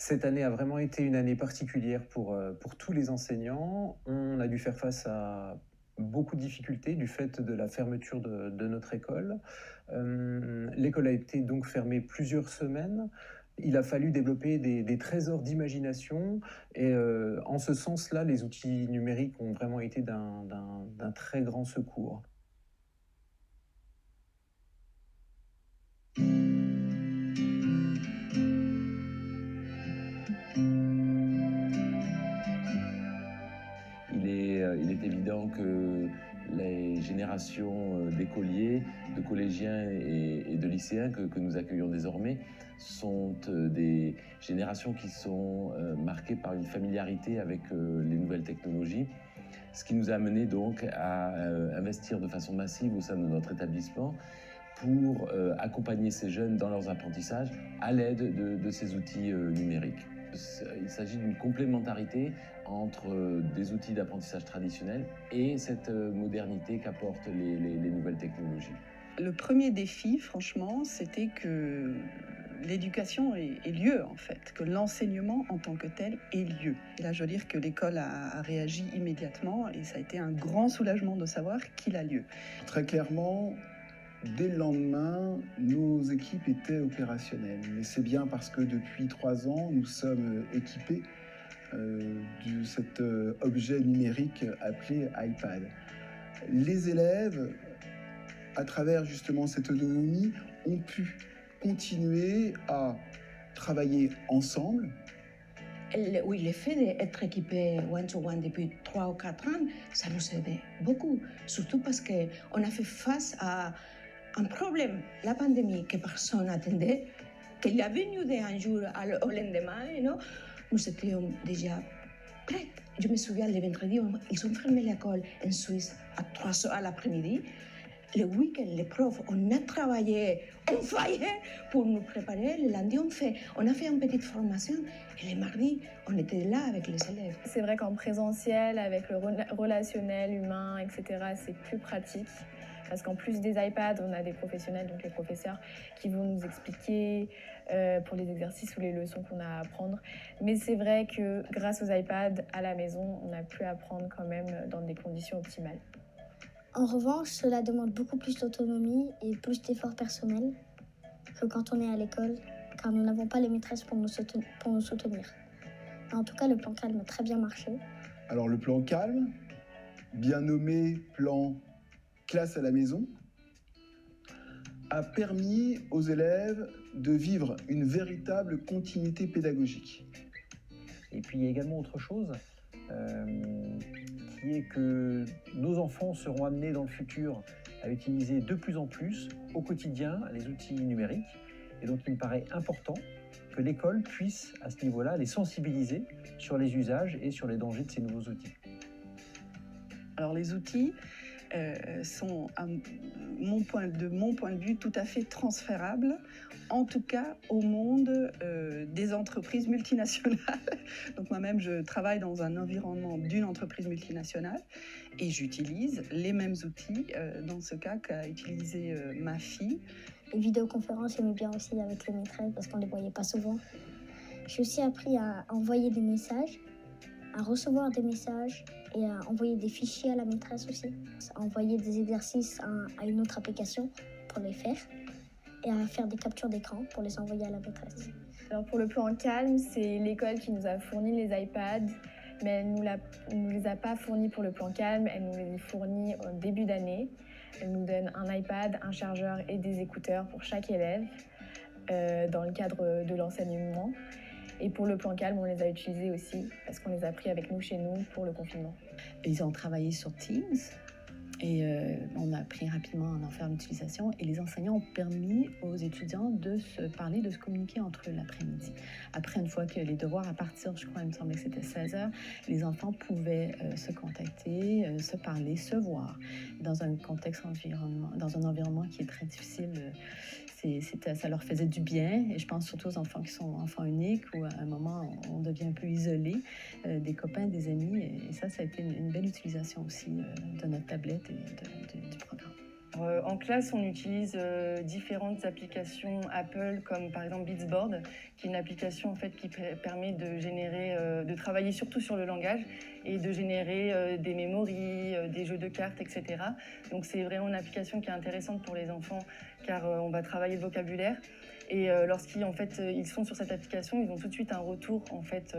Cette année a vraiment été une année particulière pour tous les enseignants. On a dû faire face à beaucoup de difficultés du fait de la fermeture de notre école. L'école a été donc fermée plusieurs semaines. Il a fallu développer des trésors d'imagination et en ce sens-là, les outils numériques ont vraiment été d'un très grand secours. Il est évident que les générations d'écoliers, de collégiens et de lycéens que nous accueillons désormais sont des générations qui sont marquées par une familiarité avec les nouvelles technologies, ce qui nous a amené donc à investir de façon massive au sein de notre établissement pour accompagner ces jeunes dans leurs apprentissages à l'aide de ces outils numériques. Il s'agit d'une complémentarité entre des outils d'apprentissage traditionnels et cette modernité qu'apportent les nouvelles technologies. Le premier défi, franchement, c'était que l'éducation ait lieu, en fait, que l'enseignement en tant que tel ait lieu. Et là, je veux dire que l'école a réagi immédiatement et ça a été un grand soulagement de savoir qu'il a lieu. Très clairement, dès le lendemain, nos équipes étaient opérationnelles. Mais c'est bien parce que depuis 3 ans, nous sommes équipés de cet objet numérique appelé iPad. Les élèves, à travers justement cette autonomie, ont pu continuer à travailler ensemble. Oui, le fait d'être équipé one-to-one depuis 3 ou 4 ans, ça nous aide beaucoup. Surtout parce qu'on a fait face à un problème, la pandémie, que personne n'attendait, qu'il est venu d'un jour au lendemain. Non? Nous étions déjà prêts. Je me souviens, le vendredi, ils ont fermé l'école en Suisse à 3 heures à l'après-midi. Le week-end, les profs, on a travaillé, on faillait pour nous préparer. Le lundi, on a fait une petite formation. Et le mardi, on était là avec les élèves. C'est vrai qu'en présentiel, avec le relationnel, humain, etc., c'est plus pratique. Parce qu'en plus des iPads, on a des professionnels, donc les professeurs, qui vont nous expliquer pour les exercices ou les leçons qu'on a à apprendre. Mais c'est vrai que grâce aux iPads, à la maison, on a pu apprendre quand même dans des conditions optimales. En revanche, cela demande beaucoup plus d'autonomie et plus d'efforts personnels que quand on est à l'école, car nous n'avons pas les maîtresses pour nous soutenir. Mais en tout cas, le plan Calme a très bien marché. Alors le plan Calme, bien nommé plan classe à la maison, a permis aux élèves de vivre une véritable continuité pédagogique. Et puis il y a également autre chose, qui est que nos enfants seront amenés dans le futur à utiliser de plus en plus au quotidien les outils numériques. Et donc il me paraît important que l'école puisse à ce niveau-là les sensibiliser sur les usages et sur les dangers de ces nouveaux outils. Alors les outils sont, de mon point de vue, tout à fait transférables, en tout cas au monde des entreprises multinationales. Donc moi-même, je travaille dans un environnement d'une entreprise multinationale et j'utilise les mêmes outils dans ce cas qu'a utilisé ma fille. Les vidéoconférences, j'aimais bien aussi avec les maîtresses parce qu'on ne les voyait pas souvent. J'ai aussi appris à envoyer des messages, à recevoir des messages et à envoyer des fichiers à la maîtresse aussi. À envoyer des exercices à une autre application pour les faire et à faire des captures d'écran pour les envoyer à la maîtresse. Alors pour le plan Calme, c'est l'école qui nous a fourni les iPads, mais elle ne nous les a pas fournis pour le plan Calme, elle nous les fournit au début d'année. Elle nous donne un iPad, un chargeur et des écouteurs pour chaque élève dans le cadre de l'enseignement. Et pour le plan Calme, on les a utilisés aussi parce qu'on les a pris avec nous chez nous pour le confinement. Ils ont travaillé sur Teams et on a appris rapidement à en faire l'utilisation. Et les enseignants ont permis aux étudiants de se parler, de se communiquer entre eux l'après-midi. Après, une fois que les devoirs à partir, je crois, il me semblait que c'était 16h, les enfants pouvaient se contacter, se parler, se voir dans un dans un environnement qui est très difficile. Ça leur faisait du bien, et je pense surtout aux enfants qui sont enfants uniques, où à un moment on devient un peu isolé des copains, des amis, et ça a été une belle utilisation aussi de notre tablette et du programme. En classe, on utilise différentes applications Apple, comme par exemple Beatsboard, qui est une application en fait qui permet de générer, de travailler surtout sur le langage et de générer des memories, des jeux de cartes, etc. Donc c'est vraiment une application qui est intéressante pour les enfants car on va travailler le vocabulaire. Et lorsqu'ils en fait, ils sont sur cette application, ils ont tout de suite un retour, en fait,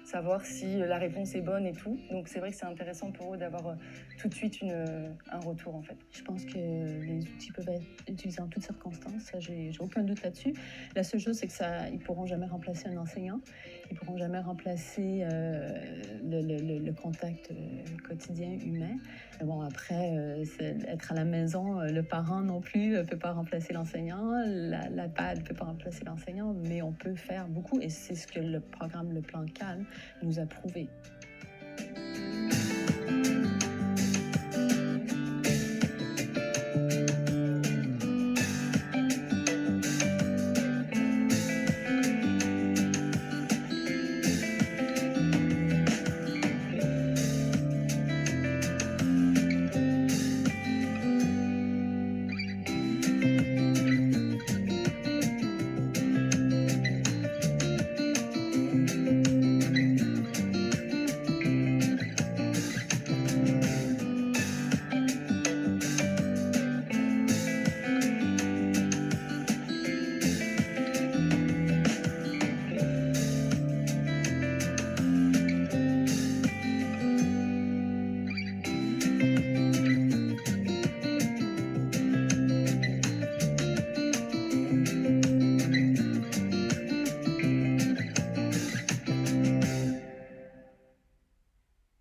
savoir si la réponse est bonne et tout. Donc c'est vrai que c'est intéressant pour eux d'avoir tout de suite un retour, en fait. Je pense que les outils peuvent être utilisés en toutes circonstances, ça j'ai aucun doute là-dessus. La seule chose, c'est qu'ils ne pourront jamais remplacer un enseignant, ils ne pourront jamais remplacer le contact quotidien humain. Mais bon, après, être à la maison, le parent non plus ne peut pas remplacer l'enseignant, l'iPad ne peut pas remplacer l'enseignant, mais on peut faire beaucoup et c'est ce que le programme Le Plan Calme nous a prouvé.